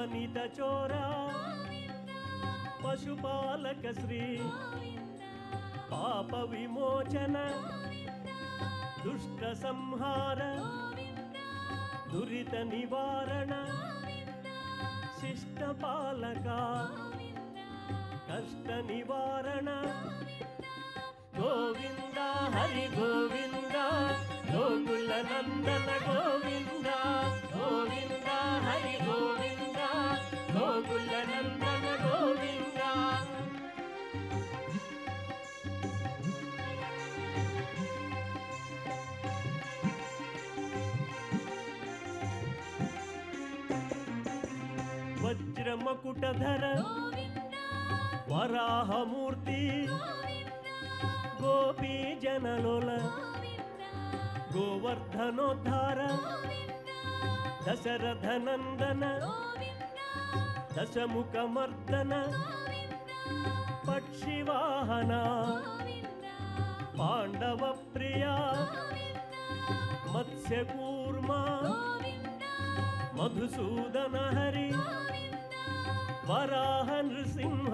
అపనిత చోరా పశుపాలక శ్రీ పాప విమోచన దుష్ట సంహార దురిత నివారణ శిష్ట పాలక కష్ట నివారణ గోవింద హరి గోవింద గోకుల నందన గోవింద గోవింద హరి గోవింద గోకుల నందన గోవింద. వజ్రమకుటధర వరాహమూర్తి గోపీ జనలోల గోవర్ధనోద్ధార దశరథ నందన దశముఖమర్దన పక్షివాహన పాండవ ప్రియా మత్స్యకూర్మ మధుసూదన హరి వరాహ నృసింహ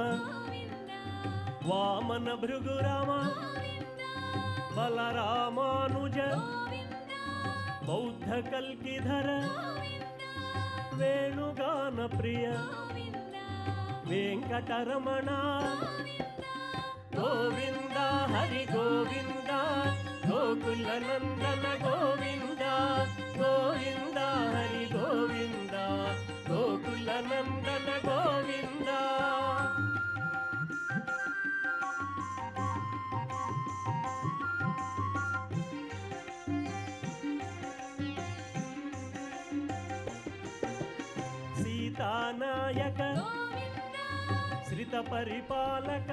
వామన భృగురామ బలరామానుజ బౌద్ధ కల్కిధర వేణుగాన ప్రియ వెంకటరమణ గోవింద హరి గోవింద గోకుల నందన గోవింద గోవింద హరి గోవింద గోకుల నందన గోవింద. సీతానాయక శ్రిత పరిపాలక.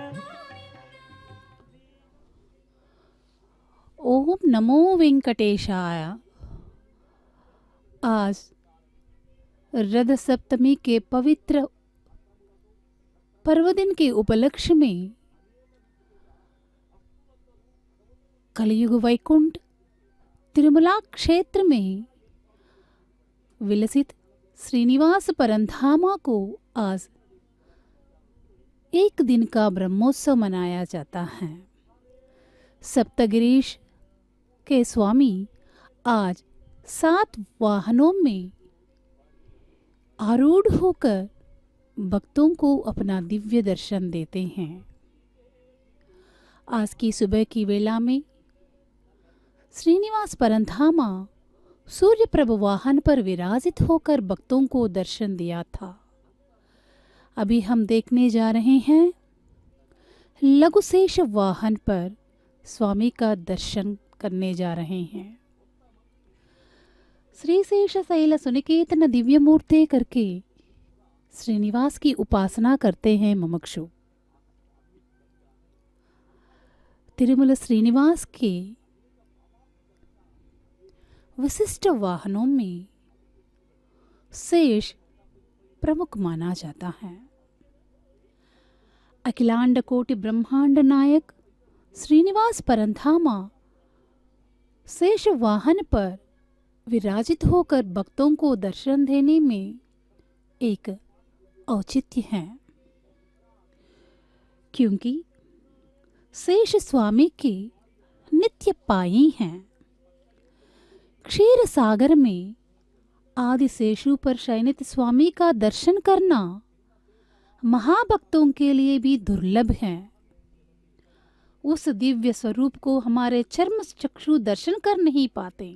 ओम नमो वेंकटेशाय। आज रथ सप्तमी के पवित्र पर्वदिन के उपलक्ष्य में कलयुग वैकुंठ तिरुमला क्षेत्र में विलसित श्रीनिवास परंधामा को आज एक दिन का ब्रह्मोत्सव मनाया जाता है। सप्तगिरीश के स्वामी आज 7 वाहनों में आरूढ़ होकर भक्तों को अपना दिव्य दर्शन देते हैं। आज की सुबह की वेला में श्रीनिवास परंधामा सूर्यप्रभ वाहन पर विराजित होकर भक्तों को दर्शन दिया था। अभी हम देखने जा रहे हैं लघुशेष वाहन पर स्वामी का दर्शन करने जा रहे हैं। श्री शेष शैल सुनिकेतन दिव्य मूर्ति करके श्रीनिवास की उपासना करते हैं मुमुक्षु। तिरुमल श्रीनिवास के विशिष्ट वाहनों में शेष प्रमुख माना जाता है। अखिलांड कोटि ब्रह्मांड नायक श्रीनिवास परंधामा शेष वाहन पर विराजित होकर भक्तों को दर्शन देने में एक औचित्य है, क्योंकि शेष स्वामी के नित्य पाई हैं। क्षीर सागर में आदि शेषु पर शयनित स्वामी का दर्शन करना महाभक्तों के लिए भी दुर्लभ है। उस दिव्य स्वरूप को हमारे चर्म चक्षु दर्शन कर नहीं पाते,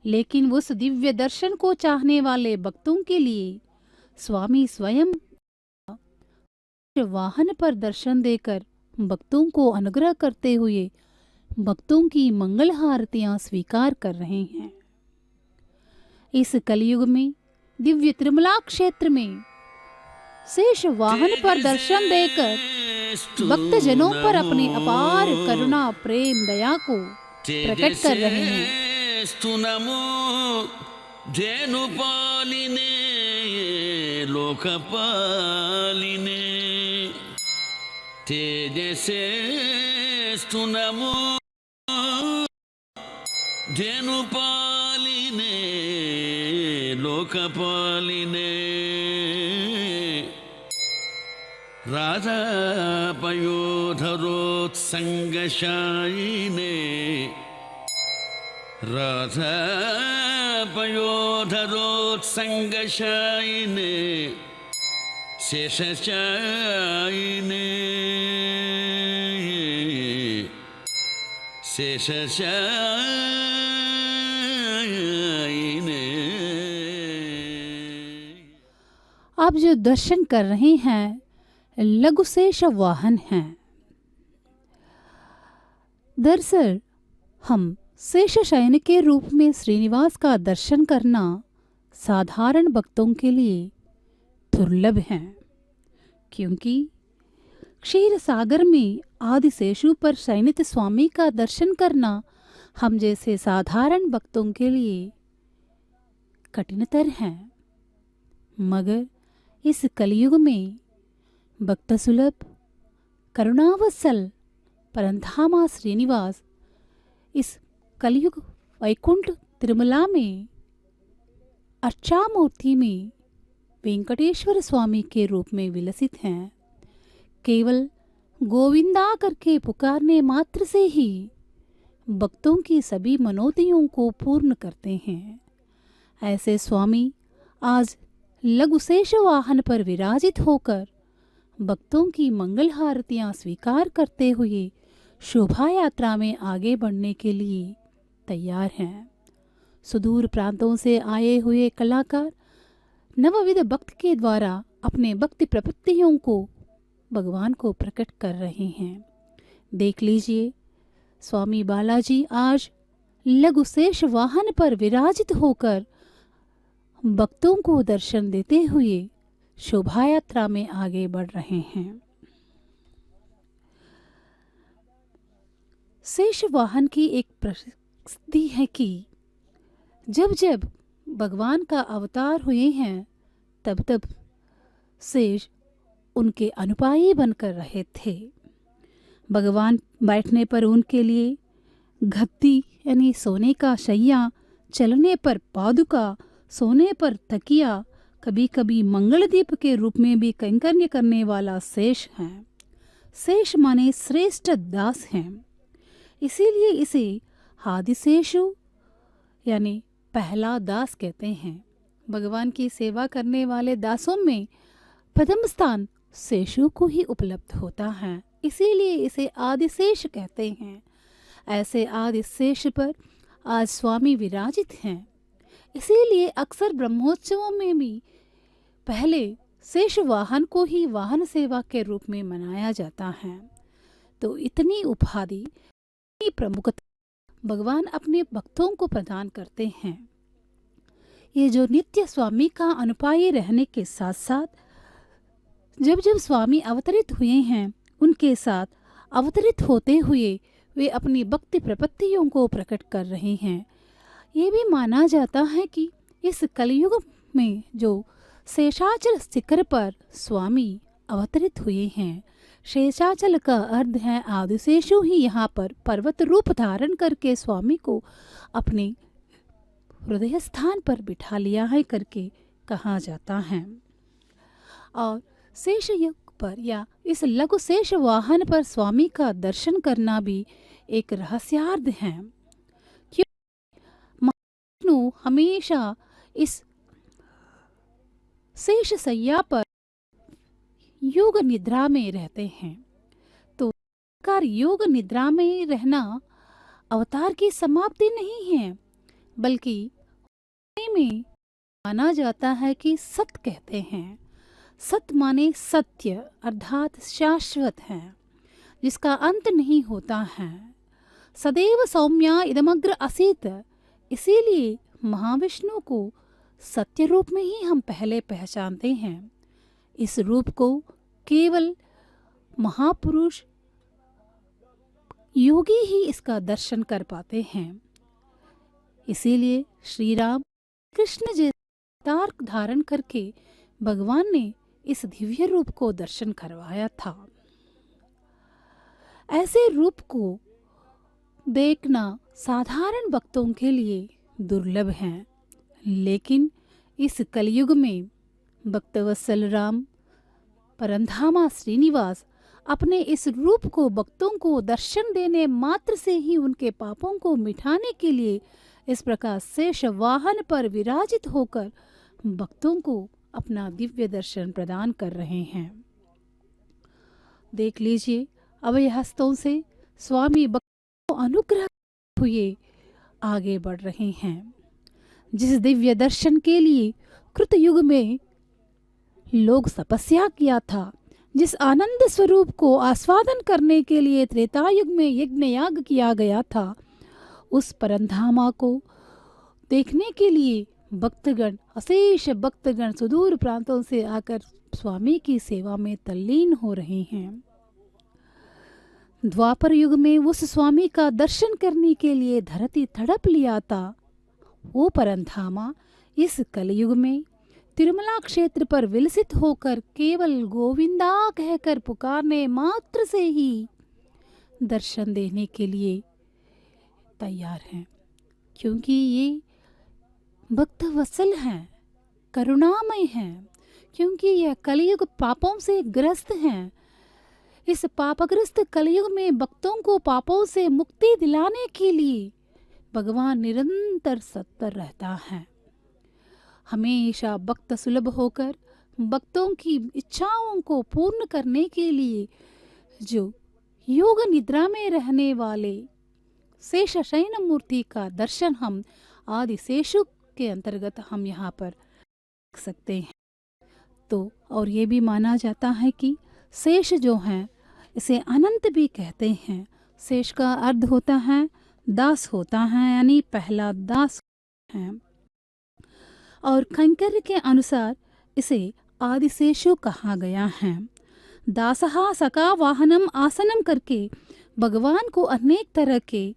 लेकिन उस दिव्य दर्शन को चाहने वाले भक्तों के लिए स्वामी स्वयं वाहन पर दर्शन देकर भक्तों को अनुग्रह करते हुए भक्तों की मंगल हारतियां स्वीकार कर रहे हैं। इस कलयुग में दिव्य तिरुमला क्षेत्र में शेष वाहन पर दर्शन देकर भक्तजनों पर अपने अपार करुणा प्रेम दया को प्रकट कर रहे हैं। धेनुपालिने लोकपालिने तेजसेस्तु नमो धेनुपालिने लोकपालिने राधापयोधरोत्सङ्गशायिने राधापयोधरोत्सङ्गशायिने शेषशायिने शेषशायिने। आप जो दर्शन कर रहे हैं लघु शेष वाहन हैं। दरअसल हम शेष शयन के रूप में श्रीनिवास का दर्शन करना साधारण भक्तों के लिए दुर्लभ है, क्योंकि क्षीर सागर में आदि शेषु पर शयनित स्वामी का दर्शन करना हम जैसे साधारण भक्तों के लिए कठिनतर है। मगर इस कलयुग में भक्त सुलभ करुणावत्सल परंधामा श्रीनिवास इस कलयुग वैकुंठ तिरुमला में अर्चा मूर्ति में वेंकटेश्वर स्वामी के रूप में विलसित हैं। केवल गोविंदा करके पुकारने मात्र से ही भक्तों की सभी मनोतियों को पूर्ण करते हैं। ऐसे स्वामी आज लघु शेष वाहन पर विराजित होकर भक्तों की मंगल हारतियां स्वीकार करते हुए शोभा यात्रा में आगे बढ़ने के लिए तैयार हैं। सुदूर प्रांतों से आए हुए कलाकार नवविध भक्त के द्वारा अपने भक्ति प्रपत्तियों को भगवान को प्रकट कर रहे हैं। देख लीजिए, स्वामी बालाजी आज लघु शेष वाहन पर विराजित होकर भक्तों को दर्शन देते हुए शोभा यात्रा में आगे बढ़ रहे हैं। शेष वाहन की एक प्रसिद्धि है कि जब जब भगवान का अवतार हुए हैं तब तब शेष उनके अनुयायी बनकर रहे थे। भगवान बैठने पर उनके लिए गद्दी यानी सोने का शैया, चलने पर पादुका, सोने पर तकिया, कभी कभी मंगलदीप के रूप में भी कैंकर्य करने वाला शेष है। शेष माने श्रेष्ठ दास हैं, इसीलिए इसे आदिशेषु यानी पहला दास कहते हैं। भगवान की सेवा करने वाले दासों में प्रथम स्थान शेषु को ही उपलब्ध होता है, इसीलिए इसे आदिशेष कहते हैं। ऐसे आदिशेष पर आज स्वामी विराजित हैं, इसीलिए अक्सर ब्रह्मोत्सवों में भी पहले शेष वाहन को ही वाहन सेवा के रूप में मनाया जाता है। तो इतनी उपाधि, इतनी प्रमुखता भगवान अपने भक्तों को प्रदान करते हैं। ये जो नित्य स्वामी का अनुयायी रहने के साथ साथ जब जब स्वामी अवतरित हुए हैं उनके साथ अवतरित होते हुए वे अपनी भक्ति प्रपत्तियों को प्रकट कर रहे हैं। ये भी माना जाता है कि इस कलयुग में जो शेषाचल शिखर पर स्वामी अवतरित हुए हैं, शेषाचल का अर्थ है आदिशेषु ही यहाँ पर पर्वत रूप धारण करके स्वामी को अपने हृदय स्थान पर बिठा लिया है करके कहा जाता है। और शेष युग पर या इस लघु शेष वाहन पर स्वामी का दर्शन करना भी एक रहस्यार्थ है, क्योंकि विष्णु हमेशा इस शेष सैया पर योग निद्रा में रहते हैं। तो योग निद्रा में रहना अवतार की समाप्ति नहीं है, बल्कि में माना जाता है कि सत कहते हैं। सत माने सत्य अर्थात शाश्वत है, जिसका अंत नहीं होता है। सदैव सौम्या इदमग्र असीत, इसीलिए महाविष्णु को सत्य रूप में ही हम पहले पहचानते हैं। इस रूप को केवल महापुरुष योगी ही इसका दर्शन कर पाते हैं। इसीलिए श्री राम कृष्ण जैसे अवतार धारण करके भगवान ने इस दिव्य रूप को दर्शन करवाया था। ऐसे रूप को देखना साधारण भक्तों के लिए दुर्लभ है, लेकिन इस कलयुग में भक्तवत्सल राम परंधामा श्रीनिवास अपने इस रूप को भक्तों को दर्शन देने मात्र से ही उनके पापों को मिटाने के लिए इस प्रकार शेष वाहन पर विराजित होकर भक्तों को अपना दिव्य दर्शन प्रदान कर रहे हैं। देख लीजिए, अभय हस्तों से स्वामी भक्तों को अनुग्रह हुए आगे बढ़ रहे हैं। जिस दिव्य दर्शन के लिए कृत युग में लोग तपस्या किया था, जिस आनंद स्वरूप को आस्वादन करने के लिए त्रेता युग में यज्ञ याग किया गया था, उस परंधामा को देखने के लिए भक्तगण, अशेष भक्तगण सुदूर प्रांतों से आकर स्वामी की सेवा में तल्लीन हो रहे हैं। द्वापर युग में उस स्वामी का दर्शन करने के लिए धरती तड़प लिया था, वो परंधामा इस कलयुग में तिरुमला क्षेत्र पर विलसित होकर केवल गोविंदा कहकर पुकारने मात्र से ही दर्शन देने के लिए तैयार हैं, क्योंकि ये भक्त वत्सल हैं, करुणामय हैं, क्योंकि यह कलयुग पापों से ग्रस्त हैं। इस पापग्रस्त कलयुग में भक्तों को पापों से मुक्ति दिलाने के लिए भगवान निरंतर सत्तर रहता है। हमेशा भक्त सुलभ होकर भक्तों की इच्छाओं को पूर्ण करने के लिए जो योग निद्रा में रहने वाले शेष शयन मूर्ति का दर्शन हम आदि शेषु के अंतर्गत हम यहाँ पर देख सकते हैं। तो और ये भी माना जाता है कि शेष जो हैं इसे अनंत भी कहते हैं। शेष का अर्थ होता है दास होता है, यानी पहला दास है। और खंकर के अनुसार इसे आदिशेषु कहा गया है। दासहा सका वाहनम आसनम करके भगवान को अनेक तरह के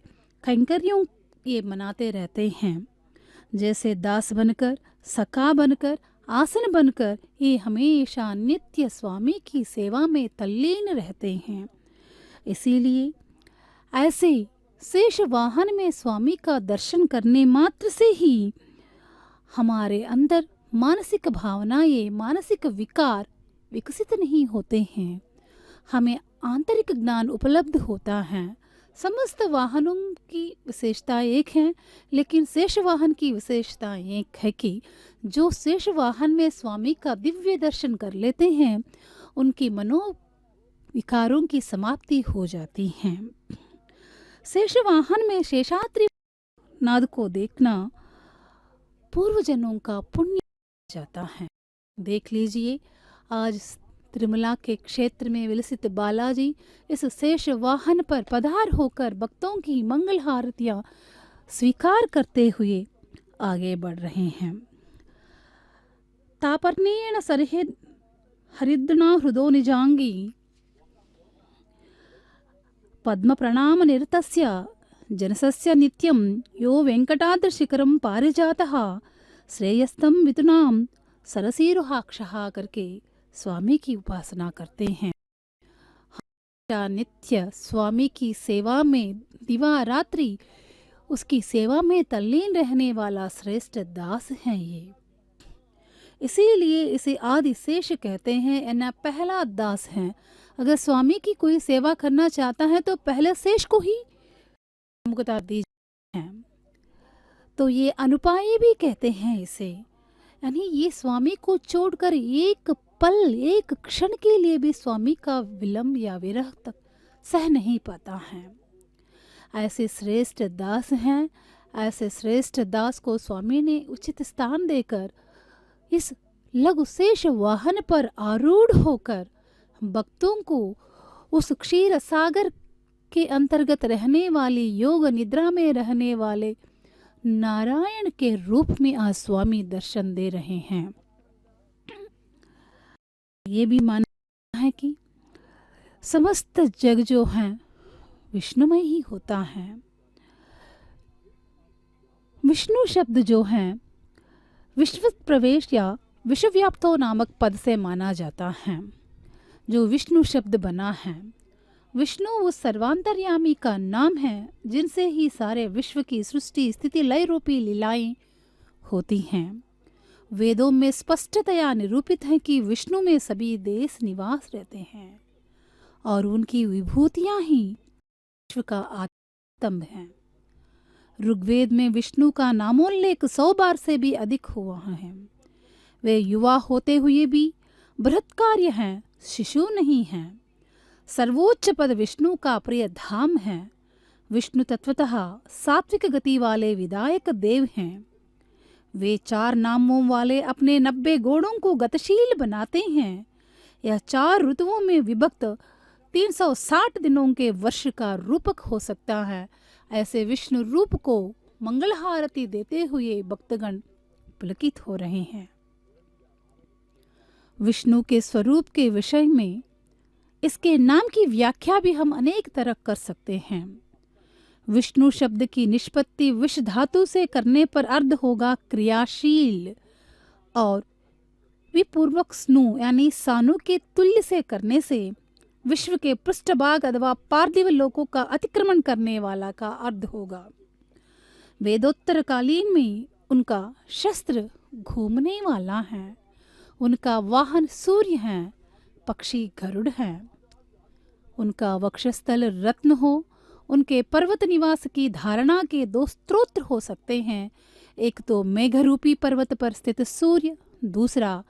खंकरियों ये मनाते रहते हैं। जैसे दास बनकर, सका बनकर, आसन बनकर ये हमेशा नित्य स्वामी की सेवा में तल्लीन रहते हैं। इसीलिए ऐसे शेष वाहन में स्वामी का दर्शन करने मात्र से ही हमारे अंदर मानसिक भावनाएं, मानसिक विकार विकसित नहीं होते हैं, हमें आंतरिक ज्ञान उपलब्ध होता है। समस्त वाहनों की विशेषता एक है, लेकिन शेष वाहन की विशेषता एक है कि जो शेष वाहन में स्वामी का दिव्य दर्शन कर लेते हैं, उनकी मनोविकारों की समाप्ति हो जाती है। शेष वाहन में शेषाद्रि नाद को देखना पूर्व जन्मों का पुण्य जाता है। देख लीजिए, आज तिरुमला के क्षेत्र में विलसित बालाजी इस शेष वाहन पर पधार होकर भक्तों की मंगल हारतियां स्वीकार करते हुए आगे बढ़ रहे हैं। तापर्णेन सरहिद हरिद्ना हृदो निजांगी पद्म प्रणाम निरतस्य जनसस्य नित्यं यो वेंकटाद्र शिखरम पारिजातः श्रेयस्तम वितुनाम सरसीरुहाक्षः करके स्वामी की उपासना करते हैं। नित्य स्वामी की सेवा में दिवा रात्रि उसकी सेवा में तल्लीन रहने वाला श्रेष्ठ दास है ये। इसीलिए इसे आदि शेष कहते हैं, यानी पहला दास है। अगर स्वामी की कोई सेवा करना चाहता है तो पहले शेष को ही मुक्ता दी है। तो ये अनुपाय भी कहते हैं इसे, यानी ये स्वामी को छोड़कर एक पल, एक क्षण के लिए भी स्वामी का विलंब या विरह तक सह नहीं पाता है। ऐसे श्रेष्ठ दास हैं। ऐसे श्रेष्ठ दास को स्वामी ने उचित स्थान देकर इस लघु शेष वाहन पर आरूढ़ होकर भक्तों को उस क्षीर सागर के अंतर्गत रहने वाली योग निद्रा में रहने वाले नारायण के रूप में आज स्वामी दर्शन दे रहे हैं। ये भी माना है कि समस्त जग जो है विष्णुमय ही होता है। विष्णु शब्द जो है विश्व प्रवेश या विश्वव्याप्तो नामक पद से माना जाता है। जो विष्णु शब्द बना है, विष्णु उस सर्वांतर्यामी का नाम है जिनसे ही सारे विश्व की सृष्टि स्थिति लय रूपी लीलाएं होती हैं। वेदों में स्पष्टतया निरूपित है कि विष्णु में सभी देश निवास रहते हैं और उनकी विभूतियां ही विश्व का आत्मस्तंभ हैं। ऋग्वेद में विष्णु का नामोल्लेख 100 बार से भी अधिक हुआ है। वे युवा होते हुए भी बृहत्कार्य हैं, शिशु नहीं हैं। सर्वोच्च पद विष्णु का प्रिय धाम है। विष्णु तत्वतः सात्विक गति वाले विधायक देव हैं। वे 4 नामों वाले अपने 90 गुणों को गतिशील बनाते हैं। यह 4 ऋतुओं में विभक्त 360 दिनों के वर्ष का रूपक हो सकता है। ऐसे विष्णु रूप को मंगल हारती देते हुए भक्तगण पुलकित हो रहे हैं। विष्णु के स्वरूप के विषय में इसके नाम की व्याख्या भी हम अनेक तरह कर सकते हैं। विष्णु शब्द की निष्पत्ति विष धातु से करने पर अर्थ होगा क्रियाशील, और विपूर्वक स्नु यानी सानु के तुल्य से करने से विश्व के पृष्ठभाग अथवा पार्थिव लोकों का अतिक्रमण करने वाला का अर्थ होगा। वेदोत्तर कालीन में उनका शस्त्र घूमने वाला है, उनका वाहन सूर्य है, पक्षी गरुड़ है, उनका वक्षस्थल रत्न हो। उनके पर्वत निवास की धारणा के 2 स्रोत हो सकते हैं। एक तो मेघरूपी पर्वत पर स्थित सूर्य, दूसरा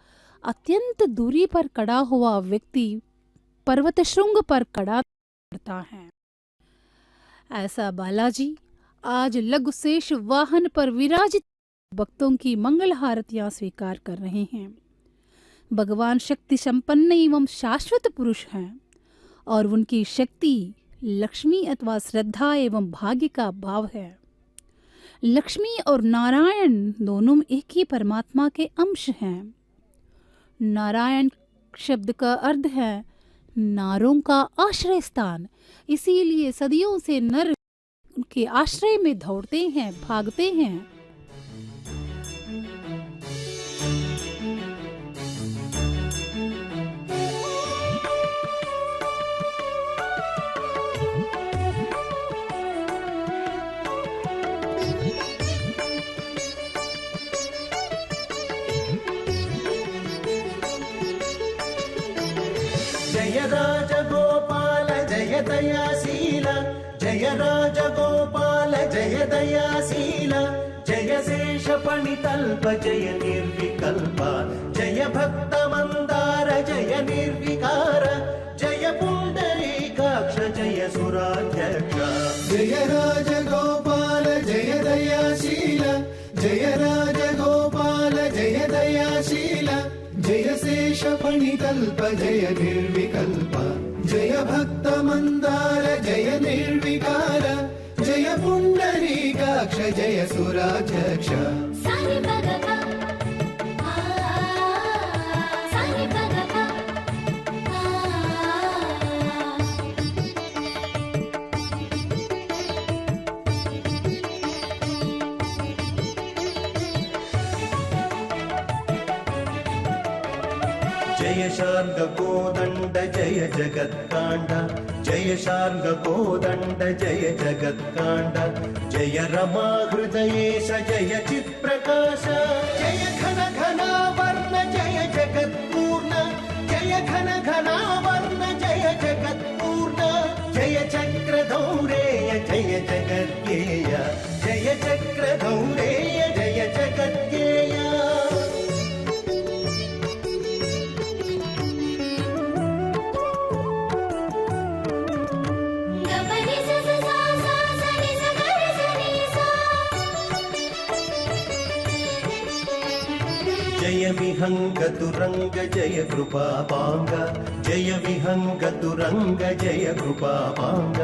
अत्यंत दूरी पर खड़ा हुआ व्यक्ति पर्वत श्रृंग पर खड़ा करता है। ऐसा बालाजी आज लघुशेष वाहन पर विराजित भक्तों की मंगल हारतियां स्वीकार कर रहे हैं। भगवान शक्ति संपन्न एवं शाश्वत पुरुष हैं और उनकी शक्ति लक्ष्मी अथवा श्रद्धा एवं भाग्य का भाव है। लक्ष्मी और नारायण दोनों एक ही परमात्मा के अंश हैं। नारायण शब्द का अर्थ है नारों का आश्रय स्थान, इसीलिए सदियों से नर उनके आश्रय में दौड़ते हैं, भागते हैं। जय राजगोपाल जय दयाशील, जय राजगोपाल जय दयाशील, जय शेषफणितल्प जय निर्विकल्प, जय भक्तमन्दार जय निर्विकार, जय पुण्डरीकाक्ष जय सुराध्यक्ष। जय राजगोपाल जय दयाशील, जय राजगोपाल जय दयाशील, जय शेषफणितल्प जय निर्विकल्प, जय भक्तमन्दार जय निर्विकार, जय पुण्डरीकाक्ष जय सुराध्यक्ष। सारी भगवा सारी भगवा जय शार्ङ्ग कोदण्ड जय जगत्काण्ड, जय शार्ङ्ग कोदण्ड जय जगत्काण्ड, जय रमा हृदयेश जय चित्प्रकाश, जय घन घनावर्ण जय जगत्पूर्ण, जय घन घनावर्ण जय जगत्पूर्ण, जय चक्रधौरेय जय जगद्गेय, जय चक्रधौरेय जय जगद्गेय। गबनी सा सा सा सनी सा गर सनी सा। जय विहंगतुरंग जय कृपापांग, जय विहंगतुरंग जय कृपापांग,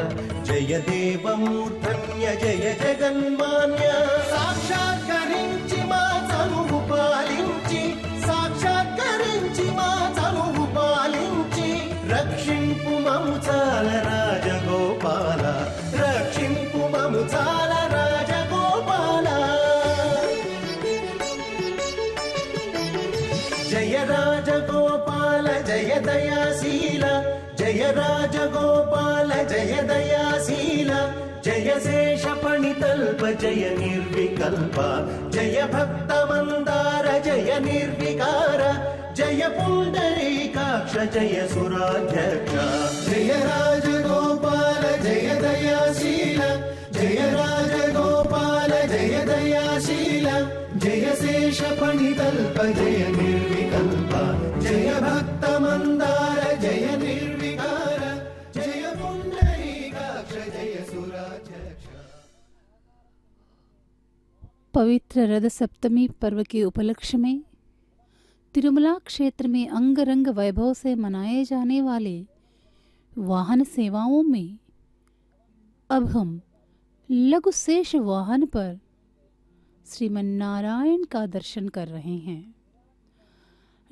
जय देवमूर्धन्य जय जगन्मान्य, సాక్షాత్కరించి మా తనువు పాలించి, సాక్షాత్కరించి మా తనువు పాలించి, రక్షింపు మము చాల రాజగోపాల, రక్షింపు మము చాల రాజగోపాల। जय राजगोपाल जय दयाशील, जय राजगोपाल जय दयाशील, जय शेषफणितल्प जय निर्विकल्प, जय भक्तमन्दार भक्तमन्दार जय निर्विकार जय पुण्डरीकाक्ष जय सुराध्यक्ष जय राजगोपाल जय दयाशील जय राजगोपाल जय दयाशील जय शेषफणितल्प जय निर्विकल्प जय भक्तमन्दार जय निर्विकार जय पुण्डरीकाक्ष जय सुराध्यक्ष। पवित्र रथ सप्तमी पर्व के उपलक्ष्य में तिरुमला क्षेत्र में अंगरंग वैभव से मनाए जाने वाले वाहन सेवाओं में अब हम लघु शेष वाहन पर श्रीमन्नारायण का दर्शन कर रहे हैं।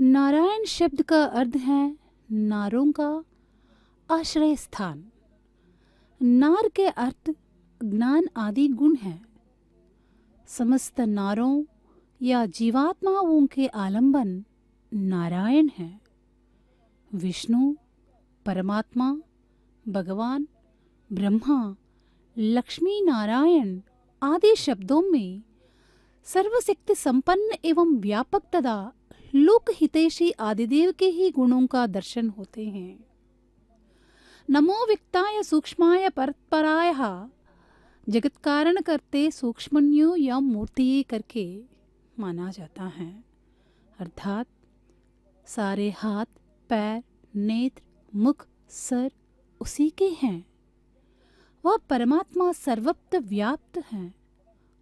नारायण शब्द का अर्थ है नारों का आश्रय स्थान। नार के अर्थ ज्ञान आदि गुण है। समस्त नारों या जीवात्माओं के आलंबन नारायण है। विष्णु, परमात्मा, भगवान, ब्रह्मा, लक्ष्मी नारायण आदि शब्दों में सर्वशक्ति संपन्न एवं व्यापक तथा लोक हितैषी आदिदेव के ही गुणों का दर्शन होते हैं। नमो विक्ताय सूक्ष्माय परत्पराय जगत कारण करते सूक्ष्मण्यो या मूर्ति करके माना जाता है। अर्थात सारे हाथ, पैर, नेत्र, मुख, सर उसी के हैं। वह परमात्मा सर्वत्र व्याप्त है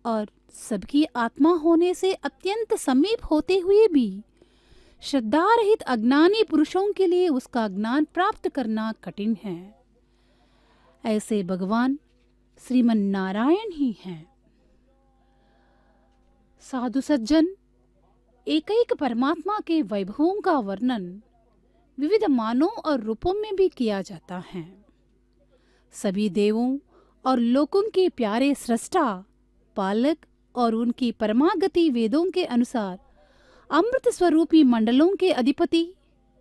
और सबकी आत्मा होने से अत्यंत समीप होते हुए भी श्रद्धा रहित अज्ञानी पुरुषों के लिए उसका ज्ञान प्राप्त करना कठिन है। ऐसे भगवान श्रीमन्नारायण ही हैं। साधु सज्जन एक परमात्मा के वैभवों का वर्णन विविध मानों और रूपों में भी किया जाता है। सभी देवों और लोकों के प्यारे सृष्टा, पालक और उनकी परमागति वेदों के अनुसार अमृत स्वरूपी मंडलों के अधिपति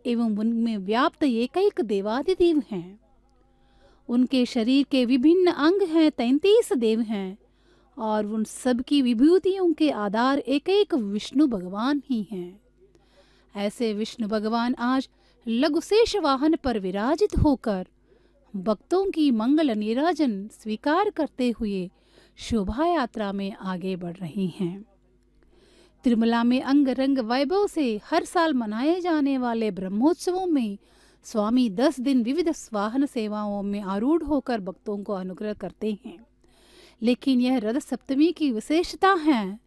एवं उनमें व्याप्त एकैक देवादिदेव हैं। उनके शरीर के विभिन्न अंग हैं, 33 देव हैं और उन सब की विभूतियों के आधार एकैक विष्णु भगवान ही हैं। ऐसे विष्णु भगवान आज लघुशेष वाहन पर विराजित होकर भक्तों की मंगल नीराजन स्वीकार करते हुए शोभा यात्रा में आगे बढ़ रही हैं। तिरुमला में अंग रंग वैभव से हर साल मनाए जाने वाले ब्रह्मोत्सवों में स्वामी 10 दिन विविध वाहन सेवाओं में आरूढ़ होकर भक्तों को अनुग्रह करते हैं। लेकिन यह रथ सप्तमी की विशेषता है।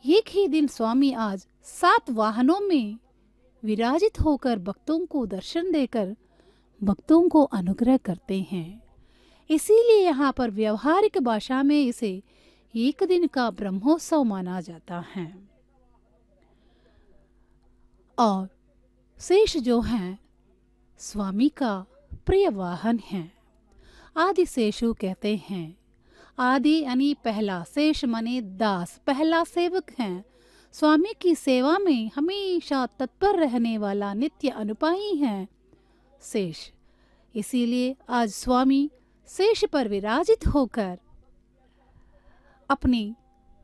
एक ही दिन स्वामी आज 7 वाहनों में विराजित होकर भक्तों को दर्शन देकर भक्तों को अनुग्रह करते हैं। इसीलिए यहाँ पर व्यवहारिक भाषा में इसे एक दिन का ब्रह्मोत्सव माना जाता है। और शेष जो है स्वामी का प्रिय वाहन है। आदि शेषु कहते हैं। आदि यानी पहला, शेष माने दास, पहला सेवक है। स्वामी की सेवा में हमेशा तत्पर रहने वाला नित्य अनुपाई है शेष। इसीलिए आज स्वामी शेष पर विराजित होकर अपने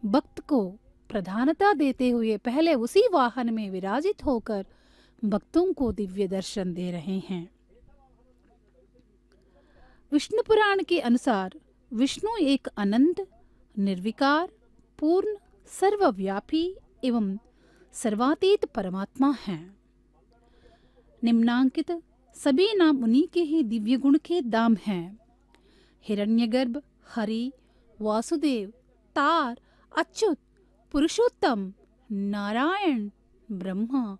भक्त को प्रधानता देते हुए पहले उसी वाहन में विराजित होकर भक्तों को दिव्य दर्शन दे रहे हैं। विष्णु पुराण के अनुसार विष्णु एक अनंत, निर्विकार, पूर्ण, सर्वव्यापी एवं सर्वातीत परमात्मा है। निम्नांकित सभी नाम उन्हीं के ही दिव्य गुण के दाम हैं। हिरण्यगर्भ, हरि, वासुदेव, तार, अच्युत, पुरुषोत्तम, नारायण, ब्रह्मा,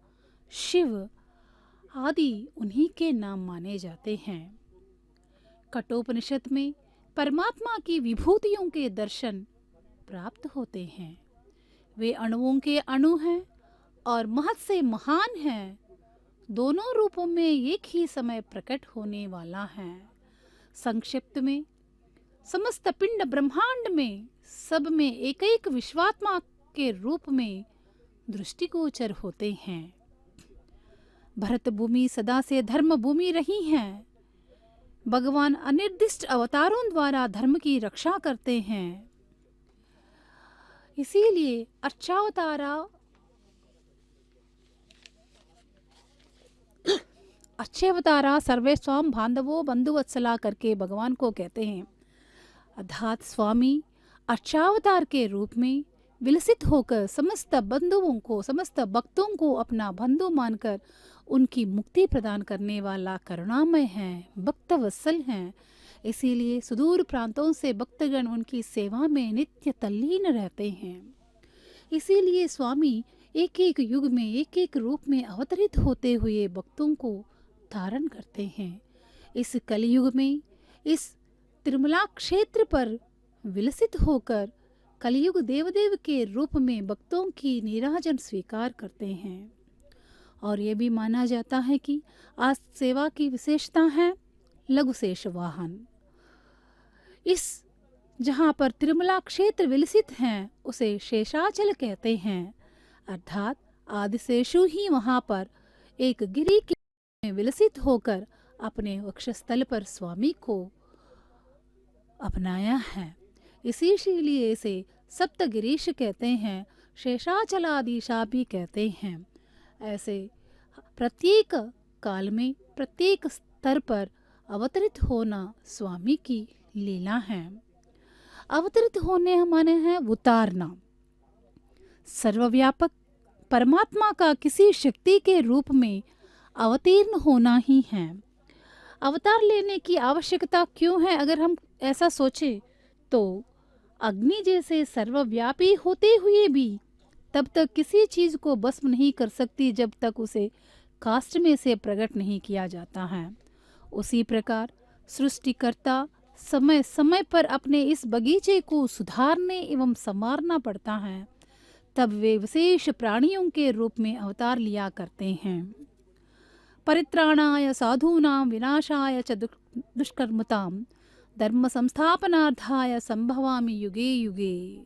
शिव आदि उन्हीं के नाम माने जाते हैं। कठोपनिषद में परमात्मा की विभूतियों के दर्शन प्राप्त होते हैं। वे अणुओं के अणु हैं और महत से महान हैं। दोनों रूपों में एक ही समय प्रकट होने वाला है। संक्षिप्त में समस्त पिंड ब्रह्मांड में सब में एक एक विश्वात्मा के रूप में दृष्टिगोचर होते हैं। भरत भूमि सदा से धर्म भूमि रही है। भगवान अनिर्दिष्ट अवतारों द्वारा धर्म की रक्षा करते हैं। इसीलिए अर्चावतारा अर्चेवतारा सर्वे स्वाम बांधवो बंधुवत्सला करके भगवान को कहते हैं। अर्थात स्वामी अर्चावतार के रूप में विलसित होकर समस्त बंधुओं को, समस्त भक्तों को अपना बंधु मानकर उनकी मुक्ति प्रदान करने वाला करुणामय है, भक्तवत्सल हैं। इसीलिए सुदूर प्रांतों से भक्तगण उनकी सेवा में नित्य तल्लीन रहते हैं। इसीलिए स्वामी एक एक युग में एक एक रूप में अवतरित होते हुए भक्तों को धारण करते हैं। इस कलयुग में इस तिरुमला क्षेत्र पर विलसित होकर कलयुग देवदेव के रूप में भक्तों की नीराजन स्वीकार करते हैं। और ये भी माना जाता है कि आज सेवा की विशेषता है लघु शेष वाहन। इस जहाँ पर तिरुमला क्षेत्र विलसित हैं उसे शेषाचल कहते हैं। अर्थात आदिशेषु ही वहाँ पर एक गिरी के विलसित होकर अपने वक्षस्थल पर स्वामी को अपनाया है। इसीलिए इसे सप्तगिरीश कहते हैं, शेषाचलाधीशा भी कहते हैं। ऐसे प्रत्येक काल में प्रत्येक स्तर पर अवतरित होना स्वामी की लीला है। अवतरित होने माने हैं उतारना। सर्वव्यापक परमात्मा का किसी शक्ति के रूप में अवतीर्ण होना ही है। अवतार लेने की आवश्यकता क्यों है? अगर हम ऐसा सोचें तो अग्नि जैसे सर्वव्यापी होते हुए भी तब तक किसी चीज को भस्म नहीं कर सकती जब तक उसे काष्ठ में से प्रकट नहीं किया जाता है। उसी प्रकार सृष्टिकर्ता समय समय पर अपने इस बगीचे को सुधारने एवं संवारना पड़ता है, तब वे विशेष प्राणियों के रूप में अवतार लिया करते हैं। परित्राणाय साधूनां विनाशाय च दुष्कर्मतां धर्म संस्थापनार्थाय संभवामि युगे युगे।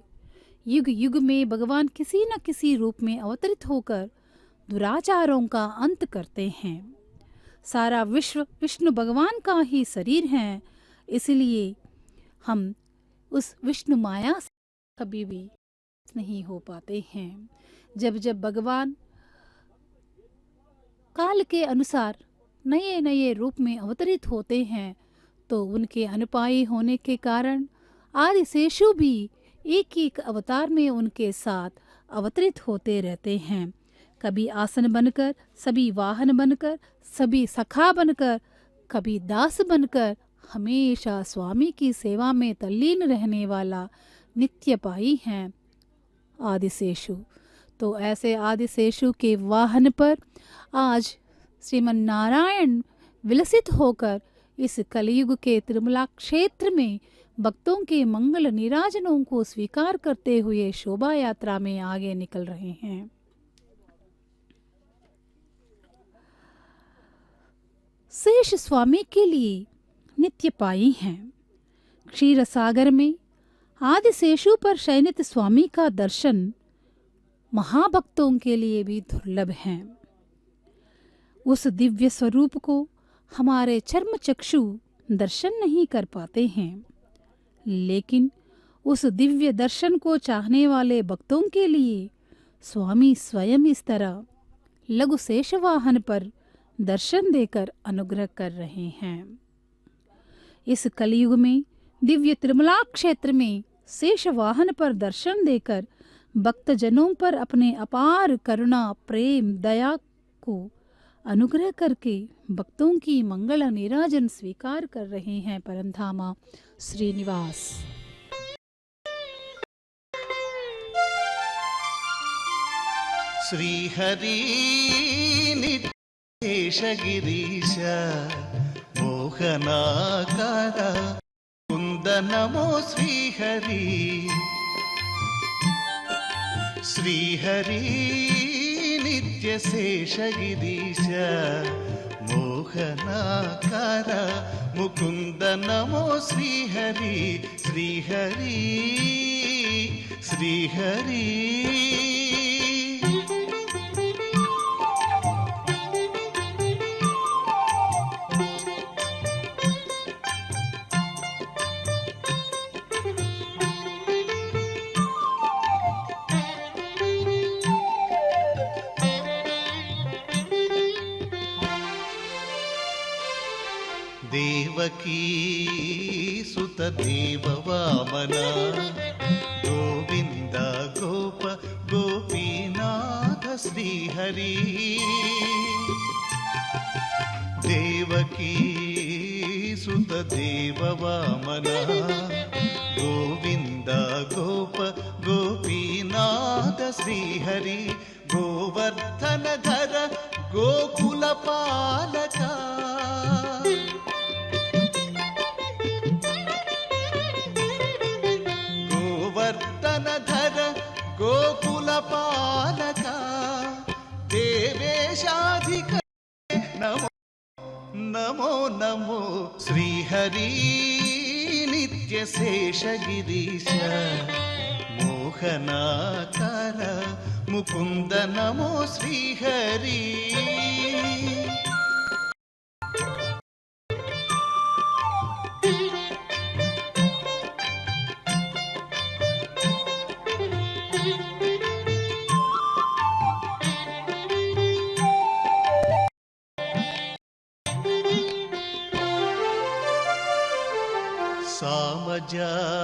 युग युग में भगवान किसी न किसी रूप में अवतरित होकर दुराचारों का अंत करते हैं। सारा विश्व विष्णु भगवान का ही शरीर है, इसलिए हम उस विष्णु माया से कभी भी नहीं हो पाते हैं। जब जब भगवान काल के अनुसार नए नए रूप में अवतरित होते हैं तो उनके अनुपायी होने के कारण आदिशेषु भी एक एक अवतार में उनके साथ अवतरित होते रहते हैं। कभी आसन बनकर, सभी वाहन बनकर, सभी सखा बनकर, कभी दास बनकर, हमेशा स्वामी की सेवा में तल्लीन रहने वाला नित्यपाई हैं आदिशेषु। तो ऐसे आदिशेषु के वाहन पर आज श्रीमन नारायण विलसित होकर इस कलयुग के तिरुमला क्षेत्र में भक्तों के मंगल नीराजनों को स्वीकार करते हुए शोभा यात्रा में आगे निकल रहे हैं। शेष स्वामी के लिए नित्यपाई हैं। क्षीर सागर में आदिशेषु पर शयनित स्वामी का दर्शन महाभक्तों के लिए भी दुर्लभ है। उस दिव्य स्वरूप को हमारे चर्म चक्षु दर्शन नहीं कर पाते हैं, लेकिन उस दिव्य दर्शन को चाहने वाले भक्तों के लिए स्वामी स्वयं इस तरह लघु शेष वाहन पर दर्शन देकर अनुग्रह कर रहे हैं। इस कलयुग में दिव्य तिरुमला क्षेत्र में शेष वाहन पर दर्शन देकर भक्तजनों पर अपने अपार करुणा, प्रेम, दया को अनुग्रह करके भक्तों की मंगल नीराजन स्वीकार कर रहे हैं परमधामा श्रीनिवास। श्रीहरि नित्येश मोहनाकार कुंद नमो श्रीहरि। श्रीहरि नित्यशेषगिरीश मोहनाकार मुकुंद नमो श्रीहरि। श्रीहरि श्रीहरि దేవకీ సుత దేవ వామన గోవింద గోప గోపీనాథ శ్రీహరి దేవకీ సుత దేవ వామన గోవింద గోప గోపీనాథ శ్రీహరి గోవర్ధన ధర గోకుల పాలక గోవర్ధన ధర గోకుల పాలక దేవేశాధిక నమో నమో నమో శ్రీహరి నిత్య శేషగిరీశ మోహనాకార ముకుంద నమో శ్రీహరి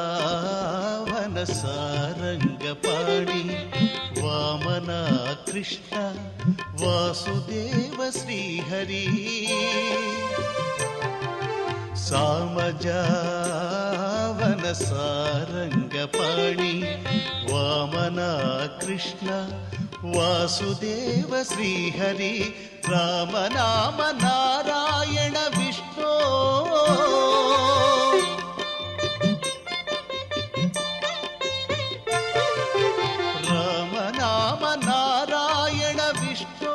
సామజావన సారంగపాణి వామన కృష్ణ వాసుదేవ శ్రీహరి సామజావన సారంగపాణి వామన కృష్ణ వాసుదేవ శ్రీహరి రామనామ నారాయణ విష్ణు రామనామ నారాయణ విష్ణు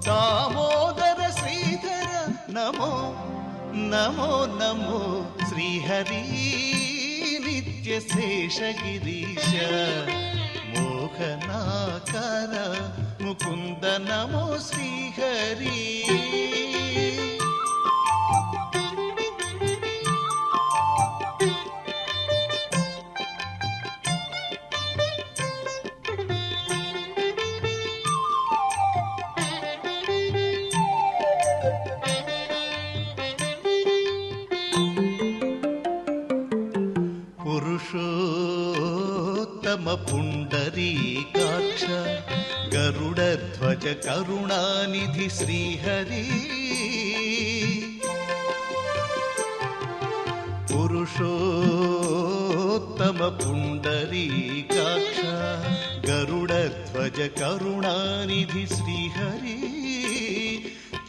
దామోదర శ్రీధర నమో నమో నమో శ్రీహరి నిత్య శేషగిరీశ మోహనాకార ముకుంద నమో శ్రీహరి పురుషోత్తమ పుండరీకాక్ష గరుడధ్వజ కరుణానిధి శ్రీహరి పురుషోత్తమ పుండరీకాక్ష గరుడధ్వజ కరుణానిధి శ్రీహరి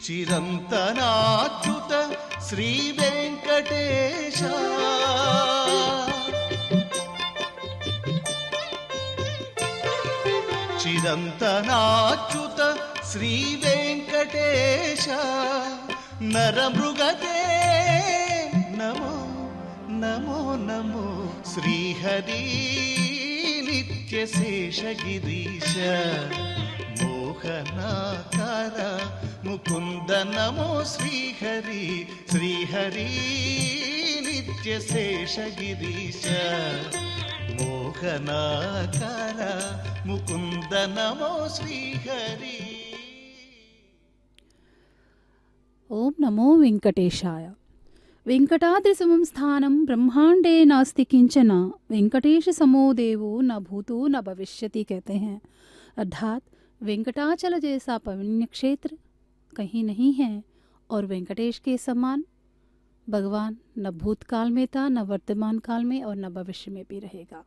చిరంతనాచ్యుత శ్రీ వెంకటేశ చిరంతనాచ్యుత శ్రీ వెంకటేశ నరమృగతే నమో నమో నమో శ్రీహరి నిత్య శేషగిరీశ మోహనాకార ముకుంద నమో శ్రీహరి శ్రీహరి నిత్య శేషగిరీశ మోహనాకార ముకుంద నమో శ్రీహరి ఓం నమో వెంకటేశాయ వెంకటాద్రిసమం స్థానం ब्रह्मांडे नास्ति किंचन वेंकटेश समो देवो न भूतो न भविष्यति कहते हैं। अर्थात वेंकटाचल जैसा पवित्र क्षेत्र कहीं नहीं है और वेंकटेश के समान भगवान न भूतकाल में था, न वर्तमान काल में और न भविष्य में भी रहेगा।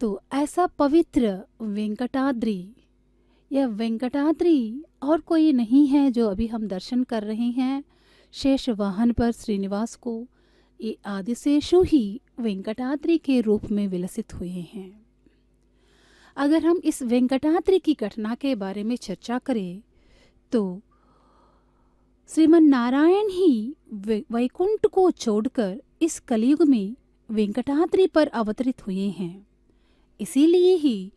तो ऐसा पवित्र वेंकटाद्रि, यह वेंकटाद्रि और कोई नहीं है जो अभी हम दर्शन कर रहे हैं शेष वाहन पर श्रीनिवास को, ये आदिशेषु ही वेंकटाद्रि के रूप में विलसित हुए हैं। अगर हम इस वेंकटाद्रि की घटना के बारे में चर्चा करें तो श्रीमन नारायण ही वैकुंठ को छोड़कर इस कलयुग में वेंकटाद्रि पर अवतरित हुए हैं। इसीलिए ही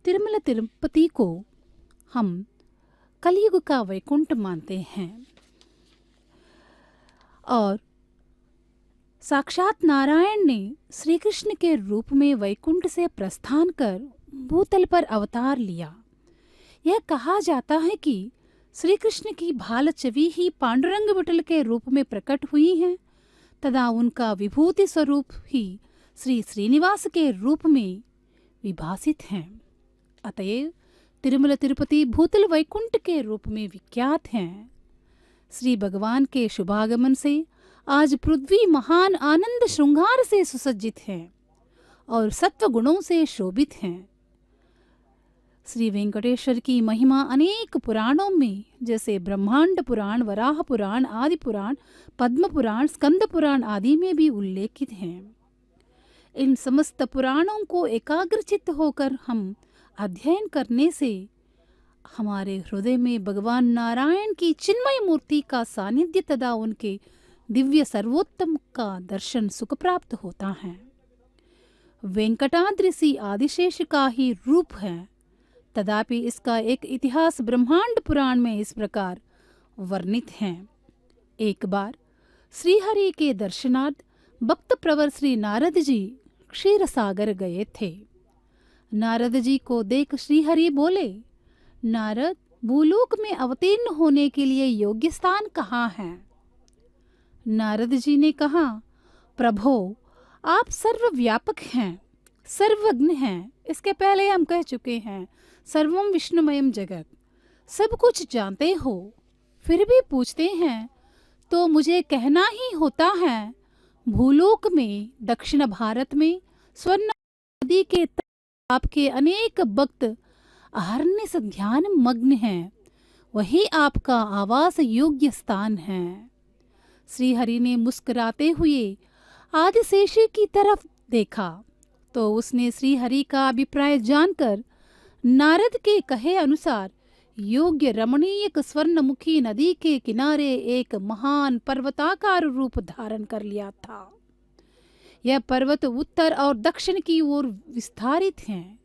तिरुमला तिरुपति को हम कलयुग का वैकुंठ मानते हैं। और साक्षात नारायण ने श्री कृष्ण के रूप में वैकुंठ से प्रस्थान कर भूतल पर अवतार लिया। यह कहा जाता है कि श्री कृष्ण की भाल छवि ही पांडुरंग विठल के रूप में प्रकट हुई है तथा उनका विभूति स्वरूप ही श्री श्रीनिवास के रूप में विभासित हैं। अतएव तिरुमल तिरुपति भूतल वैकुंठ के रूप में विख्यात हैं। श्री भगवान के शुभागमन से आज पृथ्वी महान आनंद श्रृंगार से सुसज्जित है और सत्व गुणों से शोभित हैं। श्री वेंकटेश्वर की महिमा अनेक पुराणों में जैसे ब्रह्मांड पुराण, वराह पुराण, आदि पुराण, पद्म पुराण, स्कंद पुराण आदि में भी उल्लेखित हैं। इन समस्त पुराणों को एकाग्रचित्त होकर हम अध्ययन करने से हमारे हृदय में भगवान नारायण की चिन्मय मूर्ति का सानिध्य तथा उनके दिव्य सर्वोत्तम का दर्शन सुख प्राप्त होता है। वेंकटाद्रि सी आदिशेष का ही रूप है, तथापि इसका एक इतिहास ब्रह्मांड पुराण में इस प्रकार वर्णित है। एक बार श्रीहरि के दर्शनार्थ भक्त प्रवर श्री नारद जी क्षीर सागर गए थे। नारद जी को देख श्रीहरि बोले, नारद, भूलोक में अवतीर्ण होने के लिए योग्य स्थान कहाँ है? नारद जी ने कहा, प्रभो, आप सर्वव्यापक हैं, सर्वज्ञ हैं। इसके पहले हम कह चुके हैं, सर्वम विष्णुमयम जगत, सब कुछ जानते हो, फिर भी पूछते हैं तो मुझे कहना ही होता है। भूलोक में दक्षिण भारत में स्वर्ण नदी के तट आपके अनेक भक्त अहर्निश ध्यान मग्न हैं, वही आपका आवास योग्य स्थान है। श्रीहरि ने मुस्कुराते हुए आदिशेषी की तरफ देखा तो उसने श्रीहरि का अभिप्राय जानकर नारद के कहे अनुसार योग्य रमणीय स्वर्णमुखी नदी के किनारे एक महान पर्वताकार रूप धारण कर लिया था। यह पर्वत उत्तर और दक्षिण की ओर विस्तारित हैं।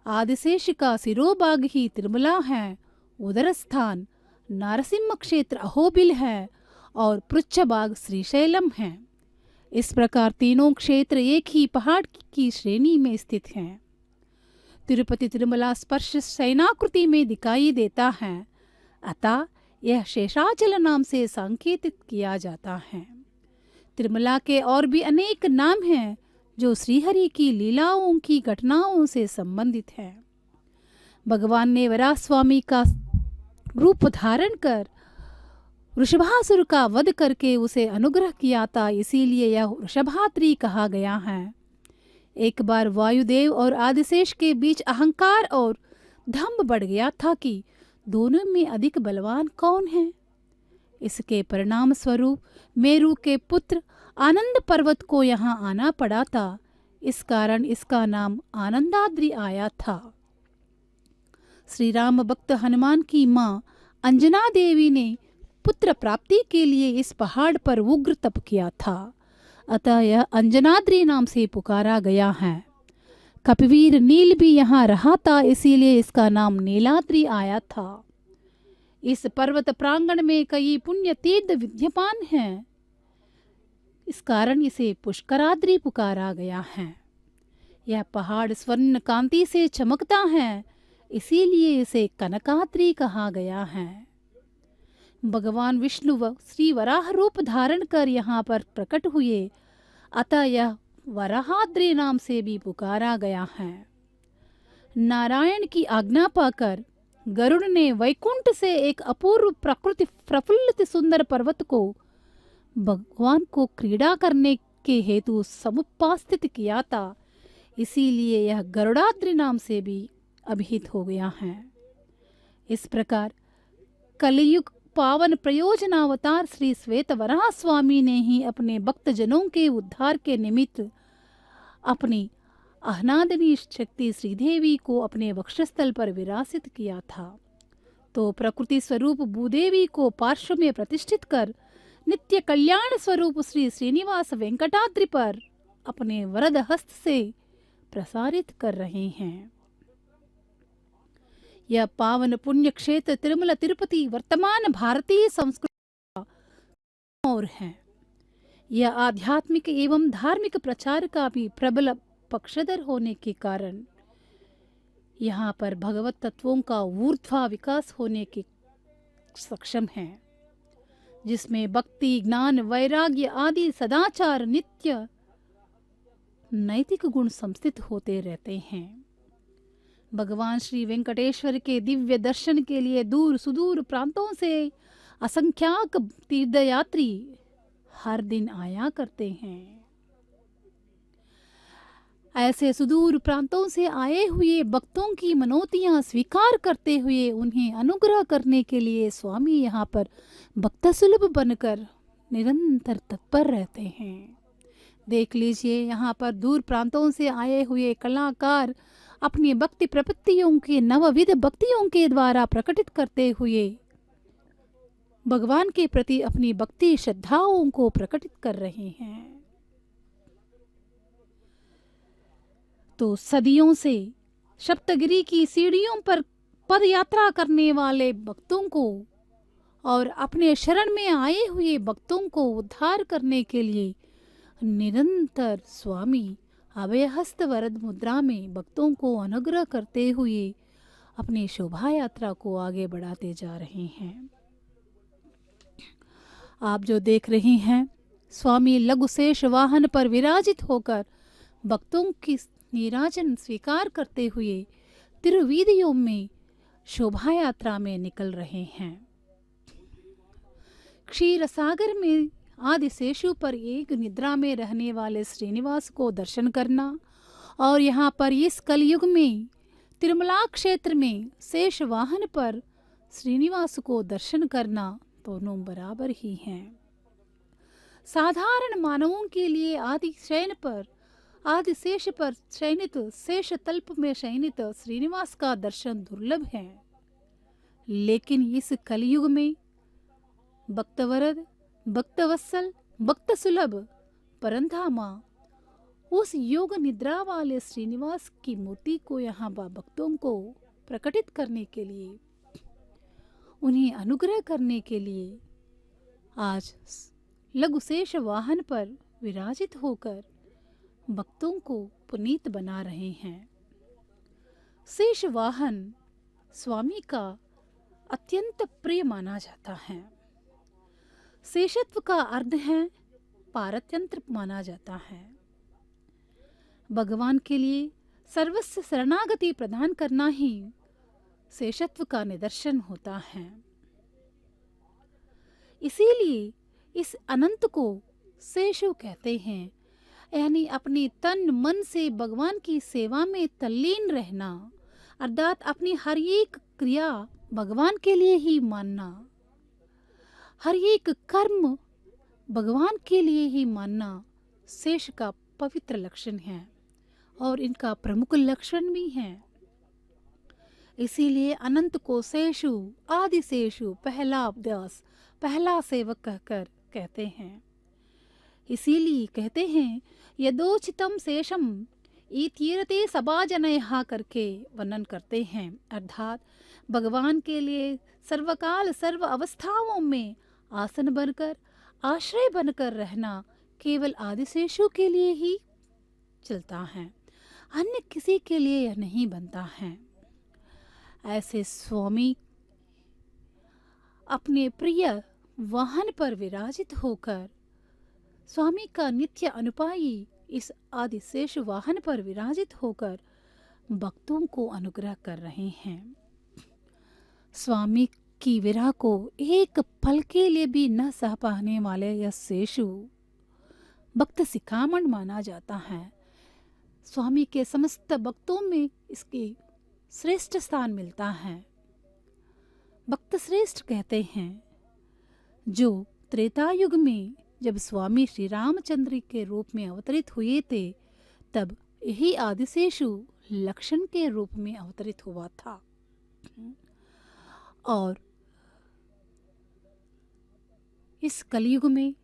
आदिशेष का सिरोभाग ही तिरुमला है, उदर स्थान नारसिम्ह क्षेत्र अहोबिल है और पृच्छभाग श्रीशैलम है। इस प्रकार तीनों क्षेत्र एक ही पहाड़ की श्रेणी में स्थित हैं। तिरुपति तिरुमला स्पर्श शयनाकृति में दिखाई देता है, अतः यह शेषाचल नाम से संकेतित किया जाता है। तिरुमला के और भी अनेक नाम हैं जो श्रीहरि की लीलाओं की घटनाओं से संबंधित है। भगवान ने वराह स्वामी का रूप धारण कर वृषभासुर का वध करके उसे अनुग्रह किया था, इसीलिए यह वृषभाद्रि कहा गया है। एक बार वायुदेव और आदिशेष के बीच अहंकार और दंभ बढ़ गया था कि दोनों में अधिक बलवान कौन है। इसके परिणाम स्वरूप मेरु के पुत्र आनंद पर्वत को यहाँ आना पड़ा था। इस कारण इसका नाम आनंदाद्रि आया था। श्री राम भक्त हनुमान की माँ अंजना देवी ने पुत्र प्राप्ति के लिए इस पहाड़ पर उग्र तप किया था, अतः यह अंजनाद्रि नाम से पुकारा गया है। कपिवीर नील भी यहाँ रहा था, इसीलिए इसका नाम नीलाद्रि आया था। इस पर्वत प्रांगण में कई पुण्य तीर्थ विद्यमान हैं, इस कारण इसे पुष्कराद्रि पुकारा गया है। यह पहाड़ स्वर्ण कांति से चमकता है, इसीलिए इसे कनकाद्रि कहा गया है। भगवान विष्णु श्री वराह रूप धारण कर यहाँ पर प्रकट हुए, अतः यह वराहाद्रि नाम से भी पुकारा गया है। नारायण की आज्ञा पाकर गरुड़ ने वैकुंठ से एक अपूर्व प्रकृति प्रफुल्लित सुंदर पर्वत को भगवान को क्रीड़ा करने के हेतु समुपास्थित किया था, इसीलिए यह गरुड़ाद्रि नाम से भी अभिहित हो गया है। इस प्रकार कलियुग पावन प्रयोजनावतार श्री श्वेत वराह स्वामी ने ही अपने भक्तजनों के उद्धार के निमित्त अपनी आह्लादनी शक्ति श्रीदेवी को अपने वक्षस्थल पर विरासित किया था। तो प्रकृति स्वरूप भूदेवी को पार्श्व में प्रतिष्ठित कर नित्य कल्याण स्वरूप श्री श्रीनिवास वेंकटाद्रि पर अपने वरद हस्त से प्रसारित कर रहे हैं। यह पावन पुण्य क्षेत्र तिरुमला तिरुपति वर्तमान भारतीय संस्कृति का और है। यह आध्यात्मिक एवं धार्मिक प्रचार का भी प्रबल पक्षधर होने के कारण यहाँ पर भगवत तत्वों का ऊर्ध्वा विकास होने के सक्षम है, जिसमें भक्ति, ज्ञान, वैराग्य आदि सदाचार, नित्य नैतिक गुण संस्थित होते रहते हैं। भगवान श्री वेंकटेश्वर के दिव्य दर्शन के लिए दूर सुदूर प्रांतों से असंख्याक तीर्थयात्री हर दिन आया करते हैं। ऐसे सुदूर प्रांतों से आए हुए भक्तों की मनोतियां स्वीकार करते हुए उन्हें अनुग्रह करने के लिए स्वामी यहाँ पर भक्त सुलभ बनकर निरंतर तत्पर रहते हैं। देख लीजिए, यहाँ पर दूर प्रांतों से आए हुए कलाकार अपनी भक्ति प्रवृत्तियों के नवविध भक्तियों के द्वारा प्रकटित करते हुए भगवान के प्रति अपनी भक्ति श्रद्धाओं को प्रकटित कर रहे हैं। तो सदियों से सप्तगिरी की सीढ़ियों पर पद यात्रा करने वाले भक्तों को और अपने शरण में आए हुए भक्तों को उद्धार करने के लिए निरंतर स्वामी अभयहस्त वरद मुद्रा में भक्तों को अनुग्रह करते हुए अपनी शोभा यात्रा को आगे बढ़ाते जा रहे हैं। आप जो देख रहे हैं, स्वामी लघु शेष वाहन पर विराजित होकर भक्तों की नीराजन स्वीकार करते हुए तिरुवीधियों में शोभा यात्रा में निकल रहे हैं। क्षीर सागर में आदिशेषु पर एक निद्रा में रहने वाले श्रीनिवास को दर्शन करना और यहाँ पर इस कलयुग में तिरुमला क्षेत्र में शेष वाहन पर श्रीनिवास को दर्शन करना दोनों बराबर ही हैं। साधारण मानवों के लिए आदिशेष पर शयनित शेष तल्प में शयनित श्रीनिवास का दर्शन दुर्लभ है, लेकिन इस कलयुग में भक्तवरद, भक्तवत्सल, भक्त सुलभ परंधामा उस योग निद्रा वाले श्रीनिवास की मूर्ति को यहाँ भक्तों को प्रकटित करने के लिए, उन्हें अनुग्रह करने के लिए आज लघुशेष वाहन पर विराजित होकर भक्तों को पुनीत बना रहे हैं। शेष वाहन स्वामी का अत्यंत प्रिय माना जाता है। शेषत्व का अर्थ है पारतंत्र माना जाता है। भगवान के लिए सर्वस्व शरणागति प्रदान करना ही शेषत्व का निदर्शन होता है। इसीलिए इस अनंत को शेषु कहते हैं, यानी अपनी तन मन से भगवान की सेवा में तल्लीन रहना, अर्थात अपनी हर एक क्रिया भगवान के लिए ही मानना, हर एक कर्म भगवान के लिए ही मानना शेष का पवित्र लक्षण है और इनका प्रमुख लक्षण भी है। इसीलिए अनंत को शेषु, आदिशेषु, पहला अभ्यास, पहला सेवक कहकर कहते हैं। इसीलिए कहते हैं यदोचितम शेषम इतीरते सभाजनयः करके वर्णन करते हैं, अर्थात भगवान के लिए सर्वकाल सर्व अवस्थाओं में आसन बनकर, आश्रय बनकर रहना केवल आदिशेषु के लिए ही चलता है, अन्य किसी के लिए यह नहीं बनता है। ऐसे स्वामी अपने प्रिय वाहन पर विराजित होकर स्वामी का नित्य अनुपायी इस आदिशेष वाहन पर विराजित होकर भक्तों को अनुग्रह कर रहे हैं। स्वामी की विरह को एक पल के लिए भी न सह पाने वाले यह शेषु भक्त शिखामण माना जाता है। स्वामी के समस्त भक्तों में इसकी श्रेष्ठ स्थान मिलता है। भक्त श्रेष्ठ कहते हैं जो त्रेता युग में जब स्वामी श्री रामचंद्र के रूप में अवतरित हुए थे, तब यही आदिशेषु लक्षण के रूप में अवतरित हुआ था। और इस कलयुग में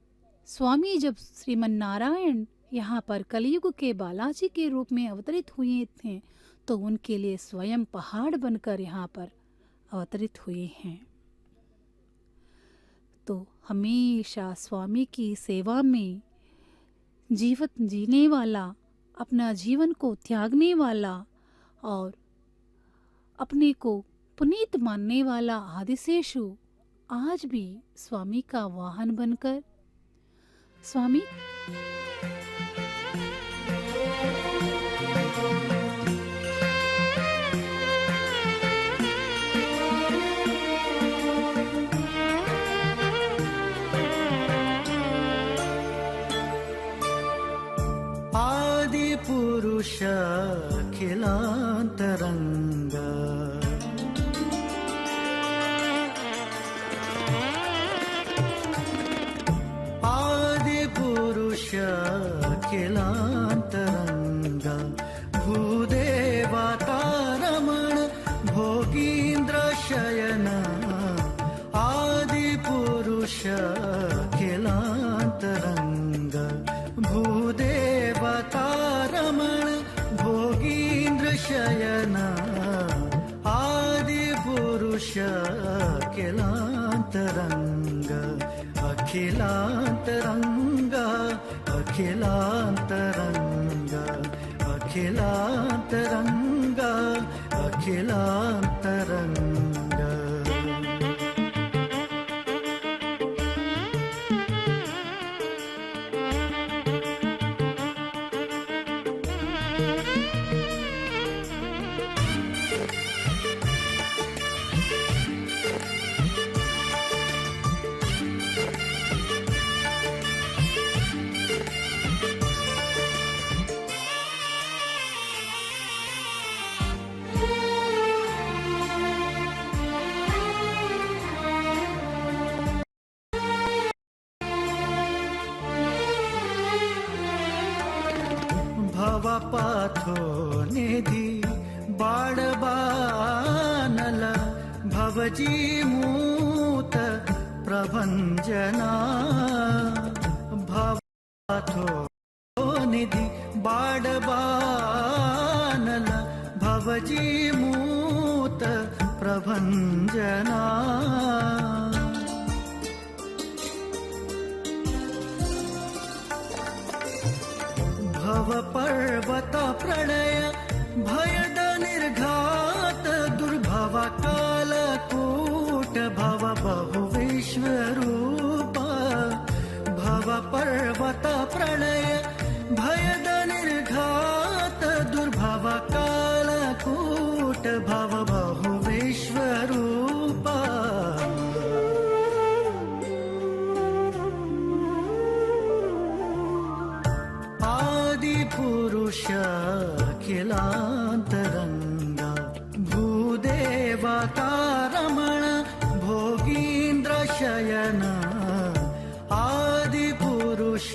स्वामी जब श्रीमन नारायण यहाँ पर कलयुग के बालाजी के रूप में अवतरित हुए थे, तो उनके लिए स्वयं पहाड़ बनकर यहाँ पर अवतरित हुए हैं। तो हमेशा स्वामी की सेवा में जीवन जीने वाला, अपना जीवन को त्यागने वाला और अपने को पुनीत मानने वाला आदिशेषु आज भी स्वामी का वाहन बनकर स्वामी आदि पुरुष अखिलांतरंग आदि पुरुष अखिलांतरंग भूदेवतारमण भोगीन्द्र शयन आदि पुरुष अखिलांतरंग भूदेवतारमण भोगीन्द्र शयन आदि पुरुष अखिलांतरंग अखिलांतरंग अखिलांतरंग अखिलांतरंग अखिलांतरंग भवपाथो निधि बाळबानल भवजीमूत प्रभंजना भवपाथो निधि बाळबानल भवजीमूत प्रभंजना भव पर्वत प्रलय भयद निर्घात दुर्भव कालकूट भव बहु विश्वरूप भव पर्वत प्रलय भयद निर्घात दुर्भव कालकूट भव बहु विश्वरूप आदि पुरुष अखिलांतरंग भूदेवतारमण भोगीन्द्र शयन आदि पुरुष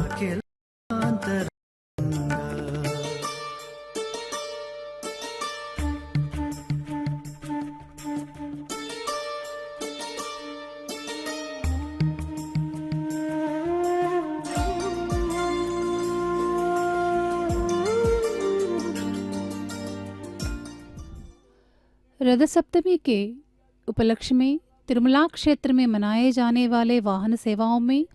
अखिलांतरंग रथ सप्तमी के उपलक्ष्य में तिरुमला क्षेत्र में मनाए जाने वाले वाहन सेवाओं में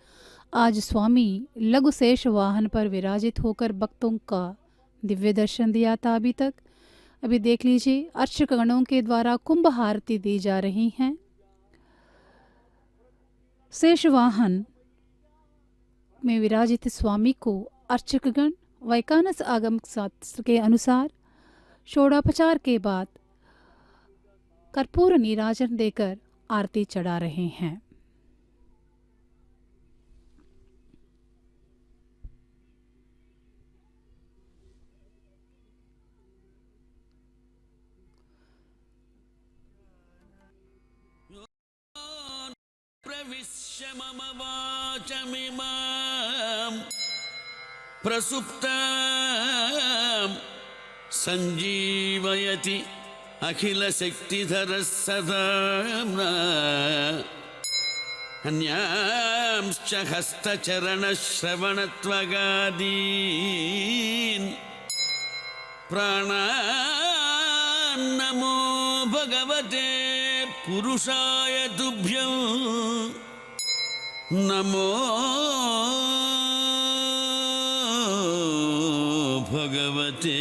आज स्वामी लघु शेष वाहन पर विराजित होकर भक्तों का दिव्य दर्शन दिया था। अभी देख लीजिए, अर्चक गणों के द्वारा कुंभ आरती दी जा रही हैं। शेष वाहन में विराजित स्वामी को अर्चकगण वैकानस आगम शास्त्र के अनुसार षोडोपचार के बाद कर्पूर नीराजन देकर आरती चढ़ा रहे हैं। प्रविश्य मम वाचमिमां प्रसुप्तां संजीवयति अखिल शक्तिधरः सदा अन्यांश्च हस्तचरणश्रवणत्वगादीन् प्राणान्नमो भगवते पुरुषाय तुभ्यं नमो भगवते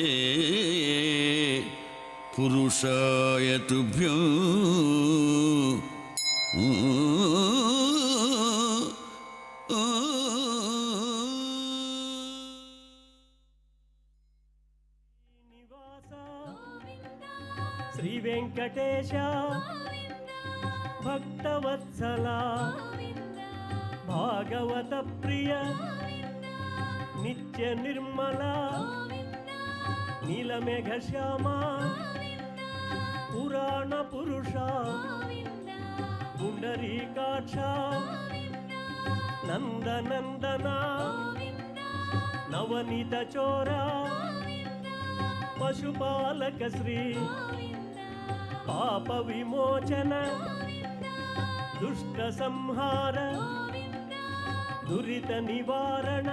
पुरुषाय तुभ्यं నివాస శ్రీ వెంకటేశ భక్తవత్సల భాగవత ప్రియ నిత్య నిర్మల నీలమేఘ శ్యామ పురాణ పురుష పుండరీకాక్ష నందనందన నవనీత చోర పశుపాలక శ్రీ పాప విమోచన దుష్ట సంహార దురిత నివారణ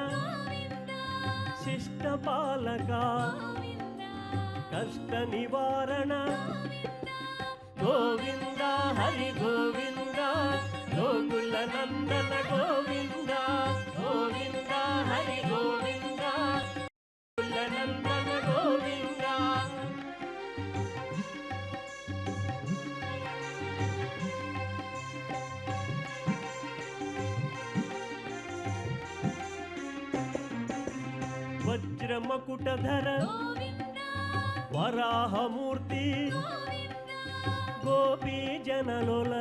శిష్ట పాలక కష్ట నివారణ గోవింద హరి గోవింద గోకుల నందన గోవింద గోవింద హరి గోవింద గోకుల నందన గోవింద వజ్రమకుటధర వరాహమూర్తి గోపీ జనలోల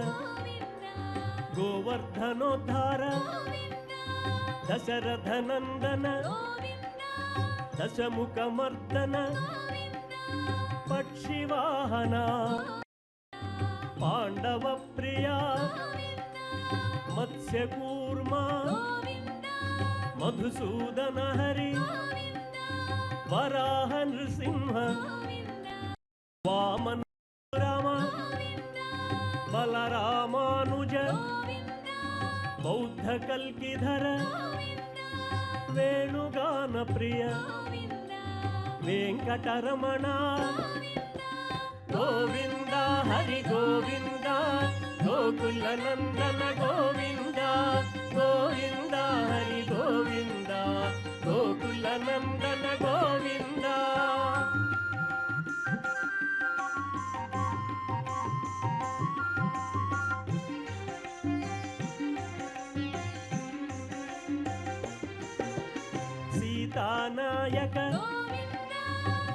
గోవర్ధనోద్ధార దశరథ నందన దశముఖమర్దన పక్షివాహన పాండవ ప్రియ మత్స్యకూర్మ మధుసూదన హరి వరాహ నృసింహ వామన రామ బలరామానుజ బౌద్ధ కల్కిధర వేణుగాన ప్రియ వెంకటరమణ గోవింద హరి గోవింద గోకుల నందన గోవింద గోవింద హరి గోవింద గోకుల నందన గోవింద సీతానాయక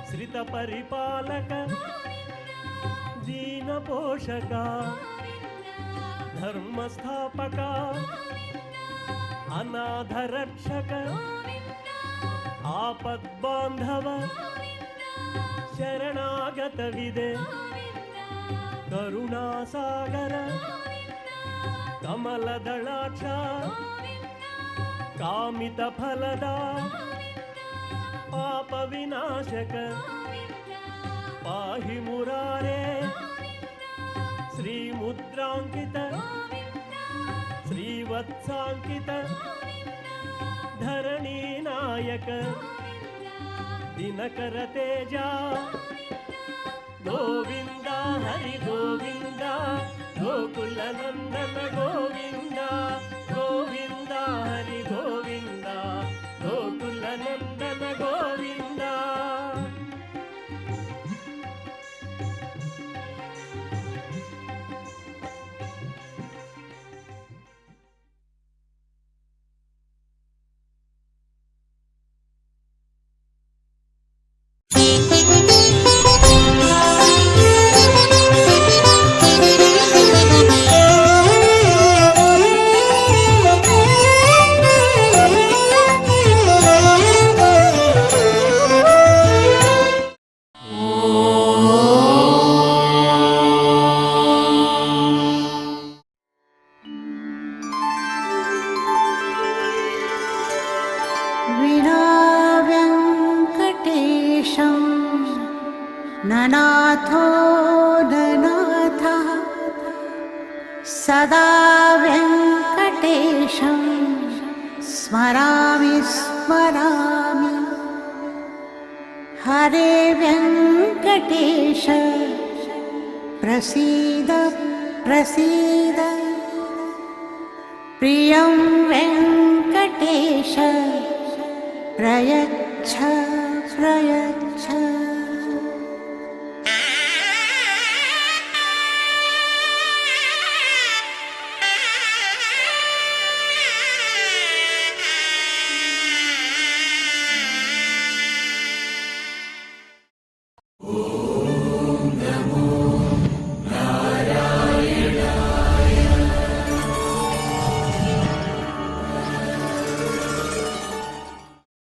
శ్రిత పరిపాలక దీన పోషక ధర్మ స్థాపక అనాథ రక్షక ఆపద్బాంధవ శరణాగత విదే కరుణాసాగర కమలదళాక్ష కామిత ఫలద పాప వినాశక పాహి మురారే శ్రీముద్రాంకిత శ్రీవత్సాంకిత ధరణీ నాయక దినకర తేజ గోవింద హరి గోవింద గోకుల నందన గోవింద గోవింద హరి గోవింద గోకుల నందన గోవింద विना वेङ्कटेशं ननाथो ननाथः सदा वेङ्कटेशं स्मरामि स्मरामि हरे वेङ्कटेश प्रसीद प्रसीद प्रियं वेङ्कटेश प्रयच्छ प्रयच्छ